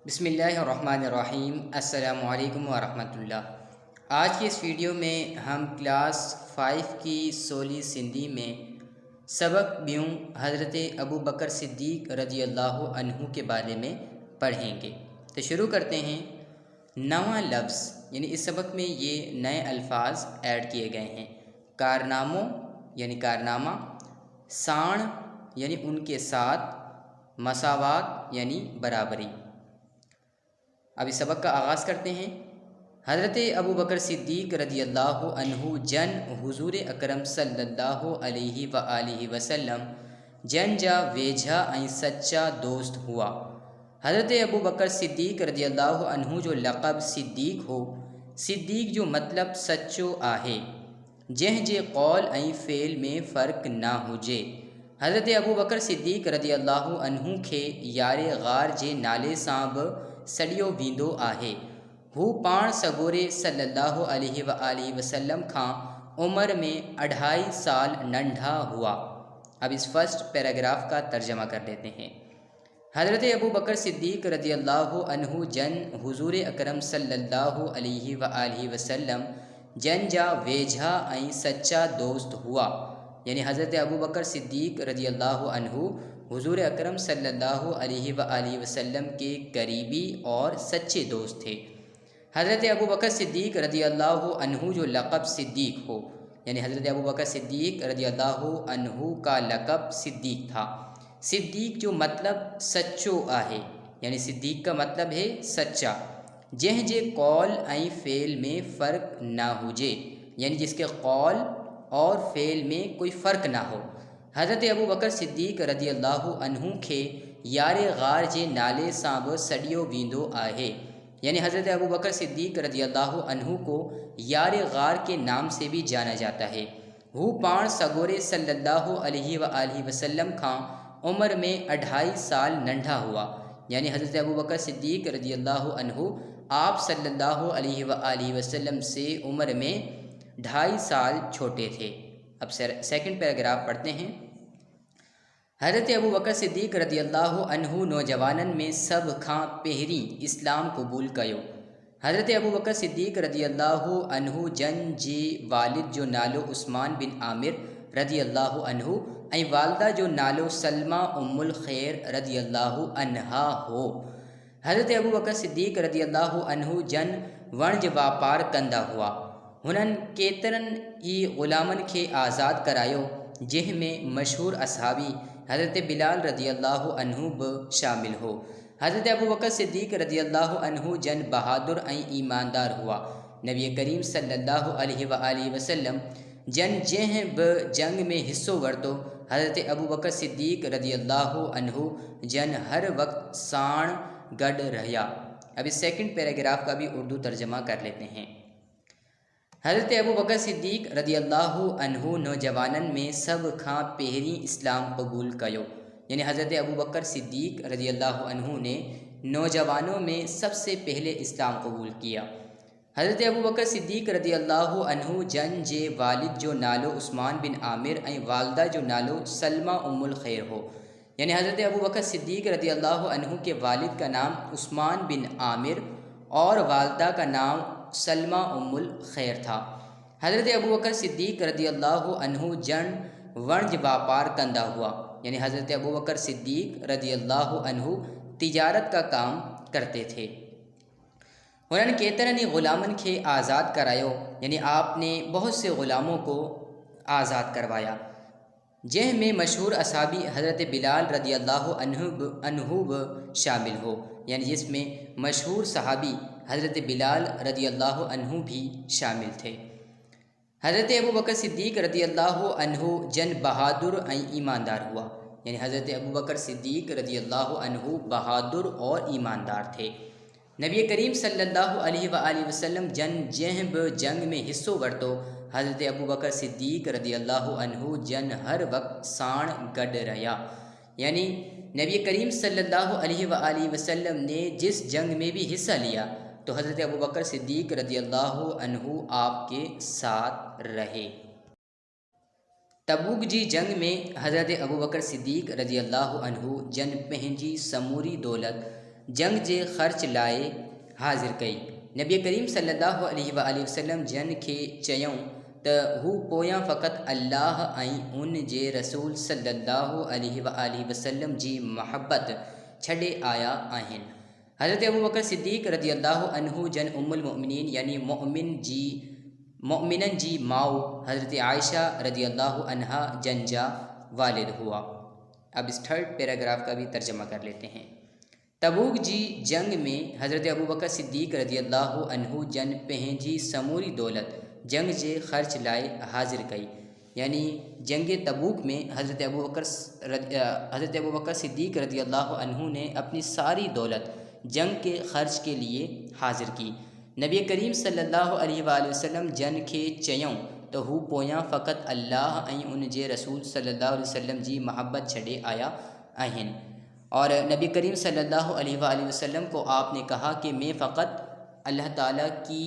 بسم اللہ الرحمن الرحیم۔ السلام علیکم ورحمۃ اللہ۔ آج کی اس ویڈیو میں ہم کلاس 5 کی 16 سندھی میں سبق بیوں حضرت ابو بکر صدیق رضی اللہ عنہ کے بارے میں پڑھیں گے۔ تو شروع کرتے ہیں۔ نواں لفظ یعنی اس سبق میں یہ نئے الفاظ ایڈ کیے گئے ہیں۔ کارناموں یعنی کارنامہ، ساڑ یعنی ان کے ساتھ، مساوات یعنی برابری۔ اب اس سبق کا آغاز کرتے ہیں۔ حضرت ابو بکر صدیق رضی اللہ عنہ جن حضور اکرم صلی اللہ علیہ وآلہ وسلم جن جا ویجھا ऐं سچا دوست ہوا۔ حضرت ابو بکر صدیق رضی اللہ عنہ جو لقب صدیق ہو، صدیق جو مطلب سچو آہے، جنहिं जे قول ऐं فعل میں فرق نہ ہوجے۔ حضرت ابو بکر صدیق رضی اللہ عنہ کے یار غار جے نالے سان بھی سڏیو ویندو آہے۔ ہو پاڻ سڳوري صلی اللہ علیہ وآلہ وسلم کھان عمر میں 2.5 سال ننڍا ہوا۔ اب اس فرسٹ پیراگراف کا ترجمہ کر لیتے ہیں۔ حضرت ابو بکر صدیق رضی اللہ عنہ جن حضور اکرم صلی اللہ علیہ وآلہ وسلم جن جا ویجھا ऐं سچا دوست ہوا، یعنی حضرت ابو بکر صدیق رضی اللہ عنہ حضور اکرم صلی اللہ علیہ وآلہ وسلم کے قریبی اور سچے دوست تھے۔ حضرت ابو بکر صدیق رضی اللہ عنہ جو لقب صدیق ہو، یعنی حضرت ابو بکر صدیق رضی اللہ عنہ کا لقب صدیق تھا۔ صدیق جو مطلب سچو آہے، یعنی صدیق کا مطلب ہے سچا۔ جنहिं जे قول ऐं فعل میں فرق نہ ہوجے، یعنی جس کے قول اور فعل میں کوئی فرق نہ ہو۔ حضرت ابو بکر صدیق رضی اللہ عنہ کے یار غار جے نالے سان بھی سڏیو ویندو آہے، یعنی حضرت ابو بکر صدیق رضی اللہ عنہ کو یار غار کے نام سے بھی جانا جاتا ہے۔ ہو پاڻ سڳوري صلی اللہ علیہ وآلہ وسلم کھان عمر میں 2.5 سال ننڍا ہوا، یعنی حضرت ابو بکر صدیق رضی اللہ عنہ آپ صلی اللہ علیہ وآلہ وسلم سے عمر میں 2.5 سال چھوٹے تھے۔ اب سیکنڈ پیراگراف پڑھتے ہیں۔ حضرت ابو بکر صدیق رضی اللہ عنہ نوجوانن میں سب کھان پہریں اسلام قبول کیو۔ حضرت ابو بکر صدیق رضی اللہ عنہ جن جے والد جو نالو عثمان بن عامر رضی اللہ عنہ ऐं والدہ جو نالو سلمہ ام الخیر رضی اللہ عنہا ہو۔ حضرت ابو بکر صدیق رضی اللہ عنہ جن ونج واپار کندا ہوا۔ ہنن کیترن ای غلامن کے آزاد کرایو، جنहिं میں مشہور اصحابی حضرت بلال رضی اللہ عنہ بھی شامل ہو۔ حضرت ابو بکر صدیق رضی اللہ عنہ جن بہادر ऐं ایماندار ہوا۔ نبی کریم صلی اللہ علیہ وآلہ وسلم جن جنहिं بھی جنگ میں حصو ورتو، حضرت ابو بکر صدیق رضی اللہ عنہ جن ہر وقت ساڻ گڈ رہیا۔ اب اس سیکنڈ پیراگراف کا بھی اردو ترجمہ کر لیتے ہیں۔ حضرت ابو بکر صدیق رضی اللہ عنہ نوجوانن میں سب کھان پہریں اسلام قبول کیو، یعنی حضرت ابو بکر صدیق رضی اللہ عنہ نے نوجوانوں میں سب سے پہلے اسلام قبول کیا۔ حضرت ابو بکر صدیق رضی اللہ عنہ جن جے والد جو نالو عثمان بن عامر ऐं والدہ جو نالو سلمہ ام الخیر ہو، یعنی حضرت ابو بکر صدیق رضی اللہ عنہ کے والد کا نام عثمان بن عامر اور والدہ کا نام سلمہ ام الخیر تھا۔ حضرت ابو بکر صدیق رضی اللہ عنہ جن ونج واپار کندا ہوا، یعنی حضرت ابو بکر صدیق رضی اللہ عنہ تجارت کا کام کرتے تھے۔ انہوں کیترن ہی غلامن کے آزاد کرایو، یعنی آپ نے بہت سے غلاموں کو آزاد کروایا، جنہیں میں مشہور اصحابی حضرت بلال رضی اللہ عنہ بھی شامل ہو، یعنی جس میں مشہور صحابی حضرت بلال رضی اللہ عنہ بھی شامل تھے۔ حضرت ابو بکر صدیق رضی اللہ عنہ جن بہادر ऐं ایماندار ہوا، یعنی حضرت ابو بکر صدیق رضی اللہ عنہ بہادر اور ایماندار تھے۔ نبی کریم صلی اللہ علیہ وآلہ وسلم جنहिं بھی جنگ میں حصو ورتو، حضرت ابو بکر صدیق رضی اللہ عنہ جن ہر وقت ساڻ گڈ رہیا، یعنی نبی کریم صلی اللہ علیہ وآلہ وسلم نے جس جنگ میں بھی حصہ لیا تو حضرت ابو بکر صدیق رضی اللہ عنہ آپ کے ساتھ رہے۔ تبوک جی جنگ میں حضرت ابو بکر صدیق رضی اللہ عنہ جن پنجی سموری دولت जंग जे ख़र्च लाइ हाज़िर कई। नबी करीम सल्लल्लाहु अलैहि वसल्लम जन खे चयऊं त हू पोयां फ़क़ति अल्लाह ऐं उन जे रसूल सल्लल्लाहु अलैहि वसल्लम जी महबत छॾे आया आहिनि। हज़रत अबू बकर सिद्दीक़ रज़ियल्लाहु अन्हु जन उम्मुल मोमिनीन यानी मोमिनन जी माऊ हज़रत आयशा रज़ियल्लाहु अन्हा जन जा वालिद हुआ। अब इस थर्ड पैराग्राफ का भी तर्जमा कर लेते हैं। तबूक जी जंग में हज़रत अबू बकर सिद्दीक़ रज़ियल्लाहु अन्हु जन पंहिंजी समूरी दौलत जंग जे ख़र्च लाइ हाज़िर कई। यानी जंग तबूक में हज़रत अबू बकर सिद्दीक़ रज़ियल्लाहु अन्हु ने अपनी सारी दौलत जंग के ख़र्च के लिए हाज़िर की। नबी करीम सल्लल्लाहु अलैहि वसल्लम जन खे चयऊं तो हू पोयां फ़क़ति अल्लाह ऐं उन जे रसूल सल्लल्लाहु अलैहि वसल्लम जी महबत छॾे आया आहिनि। और नबी करीम सल्लल्लाहु अलैहि वसल्लम को आपने कहा कि मैं फ़क़त अल्लाह ताला की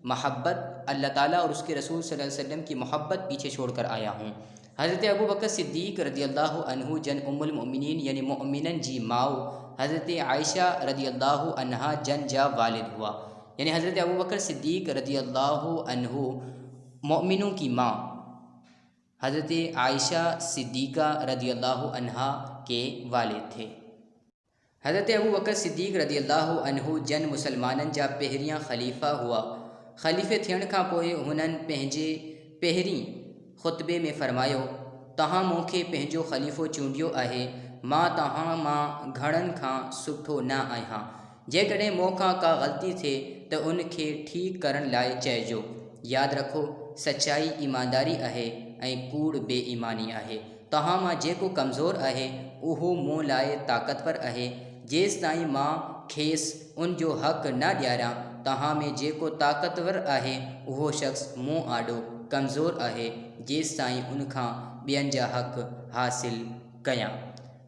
महब्बत, अल्लाह ताला और उसके रसूल सल्लल्लाहु अलैहि वसल्लम की महब्बत पीछे छोड़कर आया हूँ। हज़रत अबू बकर सिद्दीक़ रज़ियल्लाहु अन्हु जन उम्मुल मोमिनीन यानी मोमिनन जी माऊ हज़रत आयशा रज़ियल्लाहु अन्हा जन जा वालिद हुआ। यानी हज़रत अबू बकर सिद्दीक़ रज़ियल्लाहु अन्हु मोमिनों की माँ हज़रत आयशा सिद्दीक़ा रज़ियल्लाहु अन्हा के वालिद थे। हज़रत अबू बकर सिद्दीक़ रज़ियल्लाहु अन्हु जन मुसलमाननि जा पहिरियां ख़लीफ़ा हुआ। ख़लीफ़े थियण खां पोइ हुननि पंहिंजे पहिरीं ख़ुतबे में फ़रमायो, तव्हां मूंखे पंहिंजो ख़लीफ़ो चूंडियो आहे, मां तव्हां मां घणनि खां सुठो न आहियां। जेकॾहिं मूंखां का ग़लती थिए त उन खे ठीकु करण लाइ चइजो। यादि रखो, सचाई ईमानदारी आहे ऐं कूड़ बेईमानी आहे। तव्हां मां जेको कमज़ोर आहे उहो मूं लाइ ताक़तवर आहे। जेसि ताईं मां खेसि उन जो हक़ न ॾियारियां, तव्हां में जेको ताक़तवर आहे उहो शख़्स मूं आॾो कमज़ोर आहे, जेसि ताईं उन खां ॿियनि जा हक़ हासिल कयां।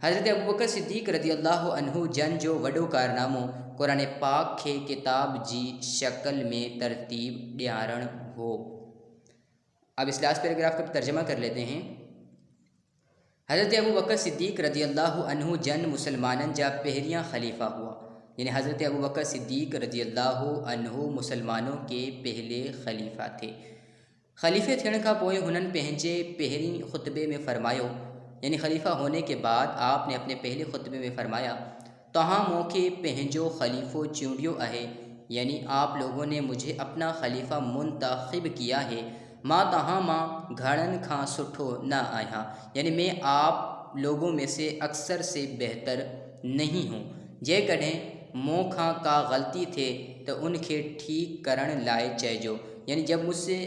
हज़रत अबू बकर सिद्दीक़ रज़ियल्लाहु अन्हु जन जो वॾो कारनामो क़ुरान पाक खे किताब जी शक्ल में तरतीब ॾियारणु हो। अब इस लास्ट पैराग्राफ का तर्जमा कर लेते हैं। हज़रत अबू बकर सिद्दीक़ रज़ियल्लाहु अन्हु जन मुसलमाननि जा पहिरियां ख़लीफ़ा हुआ। यानी हज़रत अबू बकर सिद्दीक़ रज़ियल्लाहु अन्हु मुसलमानों के पहले ख़लीफ़ा थे। ख़लीफ़े थियण खां पोइ हुननि पंहिंजे पहिरीं ख़ुतबे में फ़रमायो, यानी ख़लीफ़ा होने के बाद आपने अपने पहले ख़ुतबे में फ़रमाया, तव्हां मूंखे पंहिंजो ख़लीफ़ो चूंडियो आहे, यानी आप लोगों ने मुझे अपना ख़लीफ़ा मुंतख़िब किया है। मां तव्हां मां घणनि खां सुठो न आहियां, यानी मैं आप लोगों में से अक्सर से बेहतर नहीं हूँ। जेकॾहिं मूं खां का ग़लती थिए तो उनखे ठीक करण लाइ चइजो। यानी जब मुझसे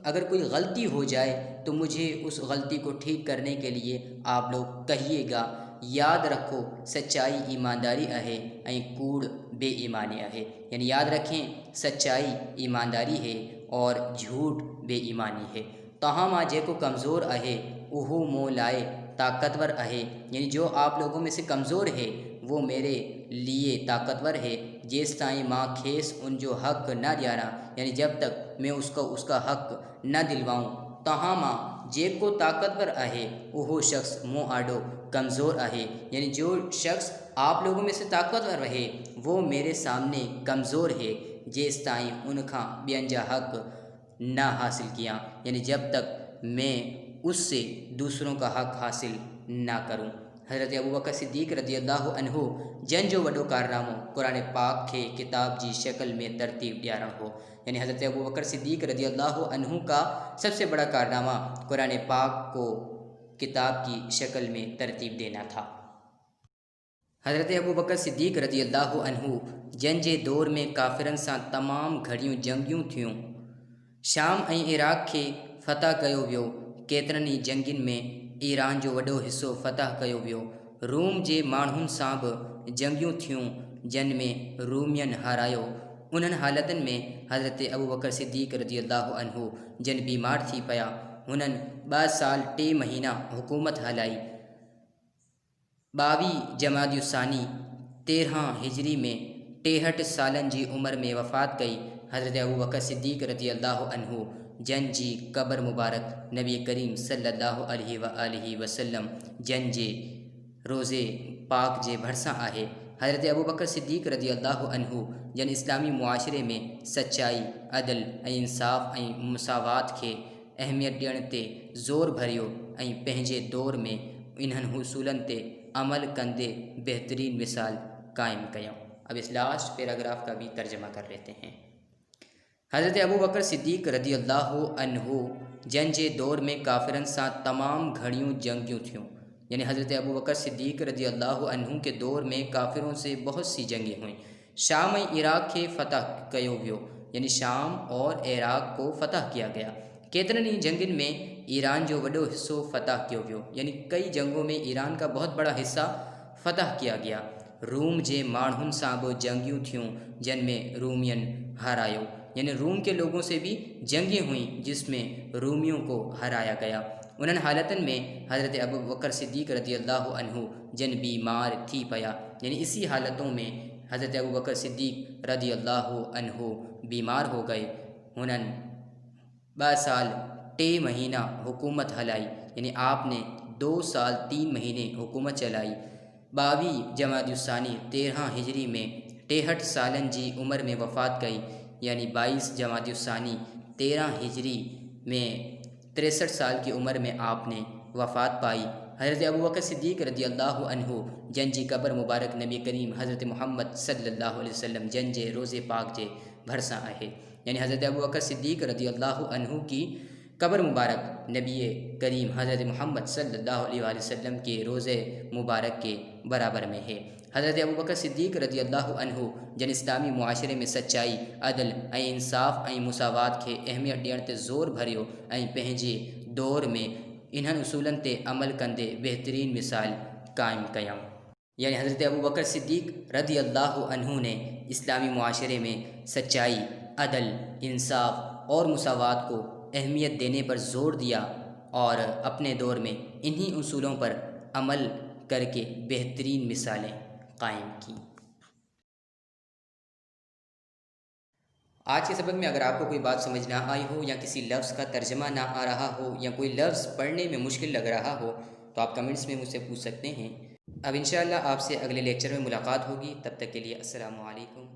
अगर कोई गलती हो जाए तो मुझे उस गलती को ठीक करने के लिए आप लोग कहिएगा। याद रखो, सच्चाई ईमानदारी आहे ऐं कूड़ बेईमानी आहे। यानी याद रखें, सच्चाई ईमानदारी है और झूठ बेईमानी है। तव्हां मां जेको कमज़ोर आहे उहो मूं लाइ ताक़तवर आहे। यानी जो आप लोगों में से कमज़ोर है वो मेरे लिए ताक़तवर है। जेसि ताईं मां खेसि उन जो हक़ न ॾियारां, यानी जब तक मैं उसका हक़ न दिलवाऊं। तव्हां मां जेको ताक़तवर आहे उहो शख़्स मूं आॾो कमज़ोर आहे। यानी जो शख़्स आप लोगों में से ताक़तवर रहे वो मेरे सामने कमज़ोर है, जेसि ताईं उनखां ॿियनि जा हक़ न हासिल किया, यानी जब तक मैं उससे दूसरों का हक़ हासिल ना करूं। हज़रत अबू बकर सिद्दीक़ रज़ियल्लाहु अन्हु जन जो वॾो कारनामो क़ुरान पाक खे किताब जी शक्ल में तरतीब ॾियारणु हो। यानी हज़रत अबू बकर सिद्दीक़ रज़ियल्लाहु अन्हु का सबसे बड़ा कारनामा क़ुरान पाक को किताब की शक्ल में तरतीब देना था। हज़रत अबू बकर सिद्दीक़ रज़ियल्लाहु अन्हु जन जे दौर में काफ़िरनि सां तमामु घणियूं जंगियूं थियूं। शाम ऐं इराक़ खे फ़तह कयो वियो। केतिरनि ई जंगियुनि में ईरान जो वॾो हिसो फ़तह कयो वियो। रूम जे माण्हुनि सां बि जंगियूं थियूं, जन में रूमियनि हारायो। उन्हनि हालतुनि में हज़रत अबू बकर सिद्दीक़ रज़ियल्लाहु अन्हु जन बीमार थी पिया। हुननि 2 साल 3 महीना हुकूमत हलाई। 22 जमादी सानी 13 हिजरी में 63 सालनि जी उम्र में वफ़ात कई। हज़रत अबू बकर सिद्दीक़ रज़ियल्लाहु अन्हु जन जी क़ब्र मुबारक नबी करीम सल्लल्लाहु अलैहि वसल्लम जन जे रोज़े पाक जे भरिसां आहे। حضرت ابوبکر صدیق رضی اللہ عنہ جن اسلامی معاشرے میں سچائی، عدل ऐं इंसाफ़ ऐं मुसावात खे अहमियत ॾियण ते ज़ोर भरियो ऐं पंहिंजे दौर में इन्हनि उसूलनि ते अमल कंदे बेहतरीन मिसाल कायम कयूं। अब इस लास्ट पैराग्राफ का भी तर्जमा कर लेते हैं। हज़रत अबू बकर सिद्दीक़ रदी अल्लाह अन्हु जन जे दौर में काफ़िरनि सां तमामु घणियूं जंगियूं थियूं, यानी हज़रत अबू बकर सिद्दीक़ रदी अल्लाह अन्हु के दौर में काफ़िरों से बहुत सी जंगें हुईं। शाम ऐं इराक़ खे फ़तह कयो वियो, यानी शाम और इराक़ को फ़तह किया गया। केतिरनि ई जंगुनि में ईरान जो वॾो हिस्सो फ़तह कियो वियो, यानी कई जंगों में ईरान का बहुत बड़ा हिस्सा फ़तह किया गया। रूम जे माण्हुनि सां बि जंगियूं थियूं जिन में रूमियन हरायो, यानी रूम के लोगों से भी जंगें हुईं जिसमें रूमियों को हराया गया। उन्हनि हालतनि में हज़रत अबू बकर सिद्दीक़ रदी अल्लाह अन्हु जिन बीमार थी पिया, यानी इसी हालतों में हज़रत अबू बकर सिद्दीक़ रदी अल्लाह अन्हु बीमार हो गए। उन्हनि 2 साल 3 महीना हुकूमत हलाई, यानी आपने 2 साल 3 महीने हुकूमत चलाई। 22 जमादुस्सानी 13 हिजरी में 63 सालन जी उम्र में वफ़ात कई, यानी 22 जमादुस्सानी 13 हिजरी में 63 साल की उम्र में आपने वफ़ात पाई। हज़रत अबू बकर सिद्दीक़ रदी अल्लाह अन्हु जन जी क़ब्र मुबारक नबी करीम हज़रत मुहम्मद सल्लल्लाहु अलैहि वसल्लम जन जे रोज़े पाक जे भरिसां आहे, यानी हज़रत अबू बकर सिद्दीक़ रदी अल्लाह अन्हु की क़ब्र मुबारक नबी करीम हज़रत मुहम्मद सल्लल्लाहु अलैहि वसल्लम के रोज़े मुबारक के बराबर में है। हज़रत अबू बकर सिद्दीक़ रदी अल्लाह अन्हु जन इस्लामी मुआशरे में सच्चाई, अदल ऐं इंसाफ़ ऐं मुसावात खे अहमियत ॾियण ते ज़ोर भरियो ऐं पंहिंजे दौर में इन्हनि उसूलनि ते अमल कंदे बेहतरीन मिसाल कायम कयूं। यानी हज़रत अबू बकर सिद्दीक़ रदी अल्लाह अन्हु ने इस्लामी मुआशरे में सच्चाई, अदल, इंसाफ और मुसावात को अहमियत देने पर ज़ोर दिया और अपने दौर में इन्हीं उसूलों पर अमल करके बेहतरीन मिसालें कायम की। आज के सबक में अगर आपको कोई बात समझ ना आई हो या किसी लफ्ज़ का तर्जमा ना आ रहा हो या कोई लफ्ज़ पढ़ने में मुश्किल लग रहा हो तो आप कमेंट्स में मुझसे पूछ सकते हैं। अब इंशाअल्लाह आपसे अगले लेक्चर में मुलाकात होगी, तब तक के लिए अस्सलामु अलैकुम।